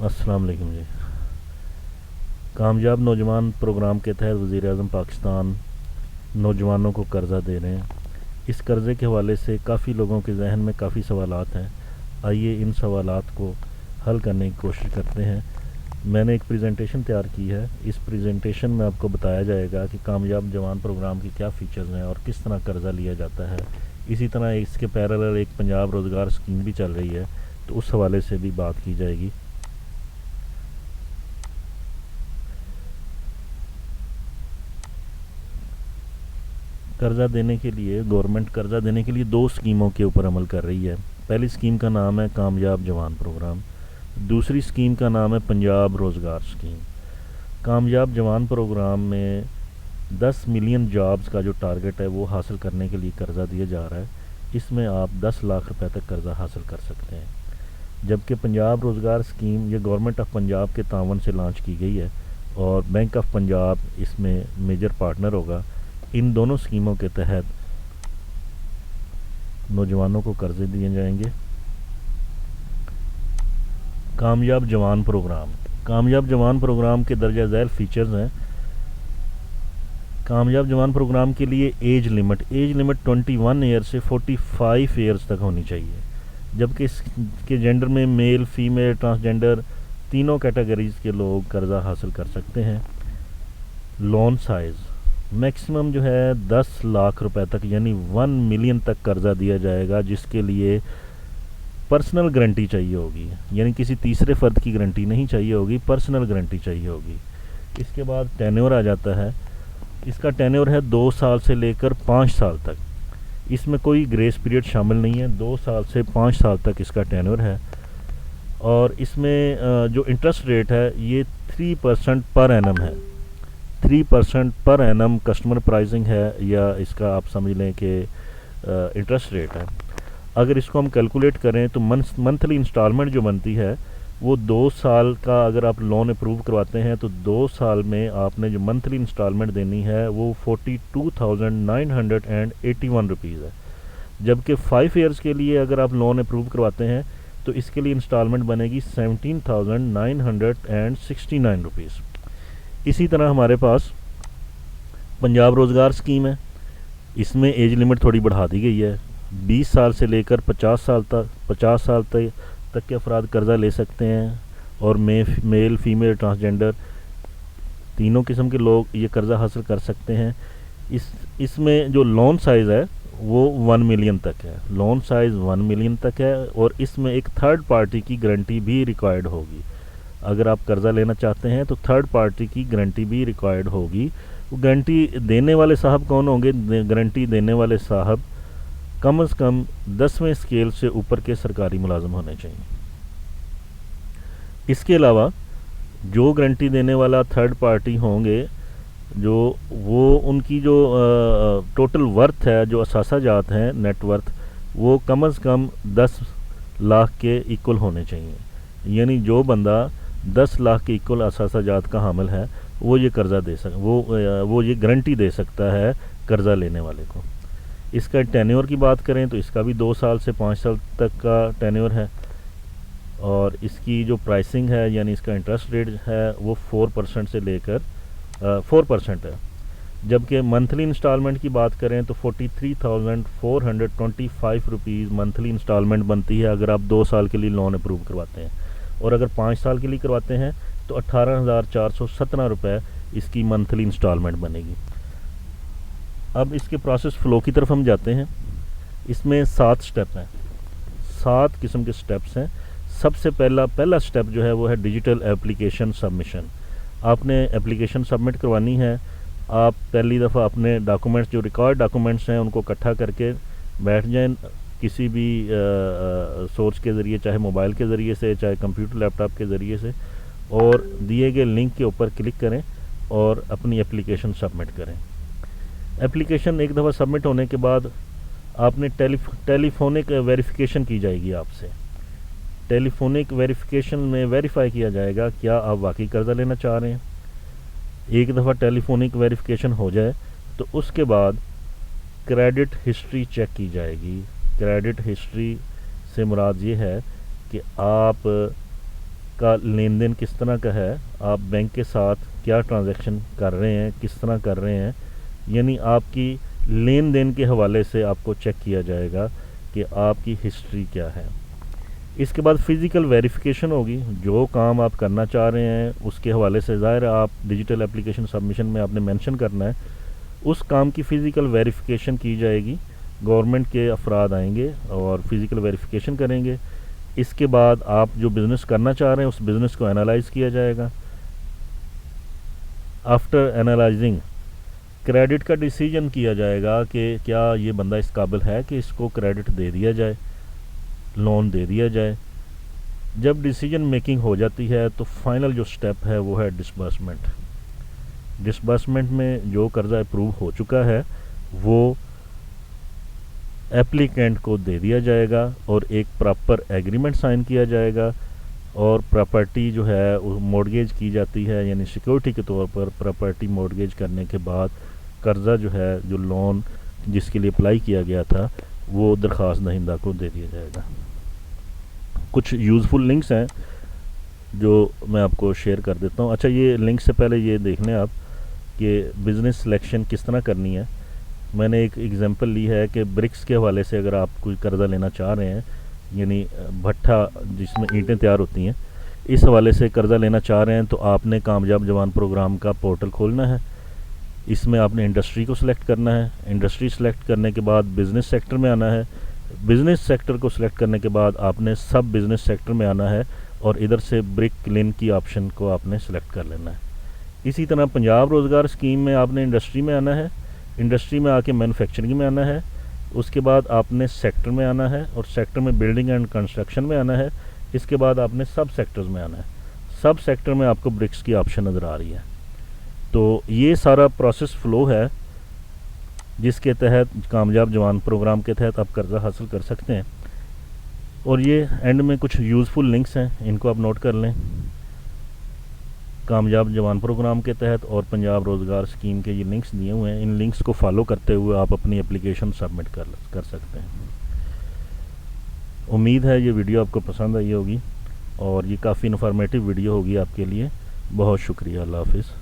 अस्सलाम वालेकुम जी। कामयाब नौजवान प्रोग्राम के तहत वज़ीर आज़म पाकिस्तान नौजवानों को कर्ज़ा दे रहे हैं। इस कर्ज़े के हवाले से काफ़ी लोगों के जहन में काफ़ी सवालात हैं। आइए इन सवालात को हल करने की कोशिश करते हैं। मैंने एक प्रेजेंटेशन तैयार की है। इस प्रेजेंटेशन में आपको बताया जाएगा कि कामयाब जवान प्रोग्राम की क्या फ़ीचर्स हैं और किस तरह कर्ज़ा लिया जाता है। इसी तरह इसके पैरेलल एक पंजाब रोज़गार स्कीम भी चल रही है, तो उस हवाले से भी बात की जाएगी। कर्ज़ा देने के लिए गवर्नमेंट कर्ज़ा देने के लिए दो स्कीमों के ऊपर अमल कर रही है। पहली स्कीम का नाम है कामयाब जवान प्रोग्राम, दूसरी स्कीम का नाम है पंजाब रोज़गार स्कीम। कामयाब जवान प्रोग्राम में 10 मिलियन जॉब्स का जो टारगेट है वो हासिल करने के लिए कर्ज़ा दिया जा रहा है। इसमें आप 10 लाख रुपए तक कर्ज़ा हासिल कर सकते हैं। जबकि पंजाब रोज़गार स्कीम ये गवर्नमेंट ऑफ पंजाब के तावन से लॉन्च की गई है और बैंक ऑफ पंजाब इसमें मेजर पार्टनर होगा। इन दोनों स्कीमों के तहत नौजवानों को कर्ज़े दिए जाएंगे। कामयाब जवान प्रोग्राम के दर्जा झैल फीचर्स हैं। कामयाब जवान प्रोग्राम के लिए एज लिमिट 21 ईयर से 45 ईयर्स तक होनी चाहिए। जबकि इसके जेंडर में मेल, फीमेल, ट्रांसजेंडर तीनों कैटेगरीज के लोग कर्ज़ा हासिल कर सकते हैं। लोन साइज़ मैक्सिमम जो है 10 लाख रुपए तक यानी 1 मिलियन तक कर्ज़ा दिया जाएगा, जिसके लिए पर्सनल गारंटी चाहिए होगी, यानी किसी तीसरे फ़र्द की गारंटी नहीं चाहिए होगी, पर्सनल गारंटी चाहिए होगी। इसके बाद टेन्योर आ जाता है। इसका टेन्योर है 2 साल से लेकर 5 साल तक। इसमें कोई ग्रेस पीरियड शामिल नहीं है। 2 साल से 5 साल तक इसका टेन्योर है। और इसमें जो इंटरेस्ट रेट है ये 3% पर एनम है। 3% पर एनम कस्टमर प्राइसिंग है, या इसका आप समझ लें कि इंटरेस्ट रेट है। अगर इसको हम कैलकुलेट करें तो मंथली इंस्टॉलमेंट जो बनती है वो 2 साल का, अगर आप लोन अप्रूव करवाते हैं तो 2 साल में आपने जो मंथली इंस्टॉलमेंट देनी है वो 42,981 रुपीज़ है। जबकि 5 इयर्स के लिए अगर आप लोन अप्रूव करवाते हैं तो इसके लिए इंस्टॉलमेंट बनेगी 17,969 रुपीज़। इसी तरह हमारे पास पंजाब रोज़गार स्कीम है। इसमें एज लिमिट थोड़ी बढ़ा दी गई है। 20 साल से लेकर 50 साल तक के अफराद कर्ज़ा ले सकते हैं, और मेल, फीमेल, ट्रांसजेंडर तीनों किस्म के लोग ये कर्ज़ा हासिल कर सकते हैं। इसमें जो लोन साइज़ है वो 1 मिलियन तक है। लोन साइज़ 1 मिलियन तक है, और इसमें एक थर्ड पार्टी की गारंटी भी रिक्वायर्ड होगी। अगर आप कर्ज़ा लेना चाहते हैं तो थर्ड पार्टी की गारंटी भी रिक्वायर्ड होगी। गारंटी देने वाले साहब कौन होंगे? गारंटी देने वाले साहब कम से कम 10वें स्केल से ऊपर के सरकारी मुलाजिम होने चाहिए। इसके अलावा जो गारंटी देने वाला थर्ड पार्टी होंगे, जो वो उनकी जो टोटल वर्थ है, जो असासा जात हैं, नेट वर्थ, वो कम से कम 10 लाख के इक्वल होने चाहिए। यानी जो बंदा 10 लाख के इक्वल असासा जात का हामिल है वो ये कर्ज़ा दे वो ये गारंटी दे सकता है कर्ज़ा लेने वाले को। इसका टेन्योर की बात करें तो इसका भी 2 साल से 5 साल तक का टेन्योर है, और इसकी जो प्राइसिंग है यानी इसका इंटरेस्ट रेट है वो 4% से लेकर 4% है। जबकि मंथली इंस्टॉलमेंट की बात करें तो 43,425 रुपीज़ मंथली इंस्टॉलमेंट बनती है अगर आप 2 साल के लिए लोन अप्रूव करवाते हैं, और अगर 5 साल के लिए करवाते हैं तो 18,417 रुपये इसकी मंथली इंस्टॉलमेंट बनेगी। अब इसके प्रोसेस फ़्लो की तरफ हम जाते हैं। इसमें 7 स्टेप हैं, 7 किस्म के स्टेप्स हैं। सबसे पहला स्टेप जो है वो है डिजिटल एप्लीकेशन सबमिशन। आपने एप्लीकेशन सबमिट करवानी है। आप पहली दफ़ा अपने डॉक्यूमेंट्स, जो रिकॉर्ड डॉक्यूमेंट्स हैं, उनको इकट्ठा करके बैठ जाएं किसी भी सोर्स के ज़रिए, चाहे मोबाइल के ज़रिए से, चाहे कंप्यूटर लैपटॉप के ज़रिए से, और दिए गए लिंक के ऊपर क्लिक करें और अपनी एप्लीकेशन सबमिट करें। एप्लीकेशन एक दफ़ा सबमिट होने के बाद आपने टेलीफोनिक वेरिफिकेशन की जाएगी आपसे। टेलीफोनिक वेरिफिकेशन में वेरीफाई किया जाएगा क्या आप वाकई कर्ज़ा लेना चाह रहे हैं। एक दफ़ा टेलीफोनिक वेरिफिकेशन हो जाए तो उसके बाद क्रेडिट हिस्ट्री चेक की जाएगी। क्रेडिट हिस्ट्री से मुराद ये है कि आप کا لین دین کس طرح کا ہے، آپ بینک کے ساتھ کیا ٹرانزیکشن کر رہے ہیں، کس طرح کر رہے ہیں، یعنی آپ کی لین دین کے حوالے سے آپ کو چیک کیا جائے گا کہ آپ کی ہسٹری کیا ہے۔ اس کے بعد فزیکل ویریفیکیشن ہوگی، جو کام آپ کرنا چاہ رہے ہیں اس کے حوالے سے ظاہر ہے آپ ڈیجیٹل اپلیکیشن سبمیشن میں آپ نے مینشن کرنا ہے، اس کام کی فزیکل ویریفیکیشن کی جائے گی، گورنمنٹ کے افراد آئیں گے اور فزیکل ویریفیکیشن کریں گے۔ اس کے بعد آپ جو بزنس کرنا چاہ رہے ہیں اس بزنس کو انالائز کیا جائے گا۔ آفٹر انالائزنگ کریڈٹ کا ڈیسیجن کیا جائے گا کہ کیا یہ بندہ اس قابل ہے کہ اس کو کریڈٹ دے دیا جائے، لون دے دیا جائے۔ جب ڈیسیجن میکنگ ہو جاتی ہے تو فائنل جو سٹیپ ہے وہ ہے ڈسبرسمنٹ۔ ڈسبرسمنٹ میں جو قرضہ اپروو ہو چکا ہے وہ ایپلیکینٹ کو دے دیا جائے گا اور ایک پراپر ایگریمنٹ سائن کیا جائے گا، اور پراپرٹی جو ہے مورگیج کی جاتی ہے، یعنی سیکورٹی کے طور پر پراپرٹی مورگیج کرنے کے بعد قرضہ جو ہے، جو لون جس کے لیے اپلائی کیا گیا تھا وہ درخواست دہندہ کو دے دیا جائے گا۔ کچھ یوزفل لنکس ہیں جو میں آپ کو شیئر کر دیتا ہوں۔ اچھا، یہ لنک سے پہلے یہ دیکھ لیں آپ کہ بزنس سلیکشن کس طرح کرنی ہے۔ میں نے ایک ایگزامپل لی ہے کہ برکس کے حوالے سے اگر آپ کوئی قرضہ لینا چاہ رہے ہیں، یعنی بھٹا جس میں اینٹیں تیار ہوتی ہیں، اس حوالے سے قرضہ لینا چاہ رہے ہیں تو آپ نے کامیاب جوان پروگرام کا پورٹل کھولنا ہے۔ اس میں آپ نے انڈسٹری کو سلیکٹ کرنا ہے، انڈسٹری سلیکٹ کرنے کے بعد بزنس سیکٹر میں آنا ہے، بزنس سیکٹر کو سلیکٹ کرنے کے بعد آپ نے سب بزنس سیکٹر میں آنا ہے اور ادھر سے برک لین کی آپشن کو آپ نے سلیکٹ کر لینا ہے۔ اسی طرح پنجاب روزگار اسکیم میں آپ نے انڈسٹری میں آنا ہے، انڈسٹری میں آ کے مینوفیکچرنگ میں آنا ہے، اس کے بعد آپ نے سیکٹر میں آنا ہے اور سیکٹر میں بلڈنگ اینڈ کنسٹرکشن میں آنا ہے، اس کے بعد آپ نے سب سیکٹرز میں آنا ہے۔ سب سیکٹر میں آپ کو برکس کی آپشن نظر آ رہی ہے۔ تو یہ سارا پروسیس فلو ہے جس کے تحت کامیاب جوان پروگرام کے تحت آپ قرضہ حاصل کر سکتے ہیں۔ اور یہ اینڈ میں کچھ یوزفل لنکس ہیں، ان کو آپ نوٹ کر لیں۔ کامیاب جوان پروگرام کے تحت اور پنجاب روزگار اسکیم کے یہ لنکس دیے ہوئے ہیں، ان لنکس کو فالو کرتے ہوئے آپ اپنی اپلیکیشن سبمٹ کر سکتے ہیں۔ امید ہے یہ ویڈیو آپ کو پسند آئی ہوگی اور یہ کافی انفارمیٹیو ویڈیو ہوگی آپ کے لیے۔ بہت شکریہ، اللہ حافظ۔